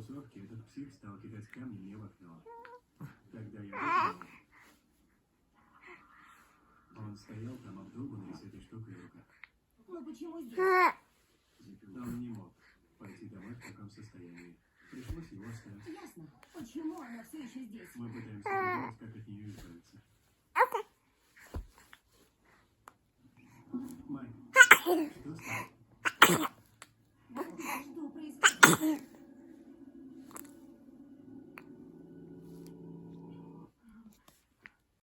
тусовке этот псих стал кидать камни мне в окно. Тогда я выглянул. Он стоял там обдолбанный с этой штукой в руках. Ну почему здесь? Он не мог пойти домой в таком состоянии. Пришлось его оставить. Ясно. Почему она все еще здесь? Мы пытаемся придумать, как от нее избавиться. Май, что стало?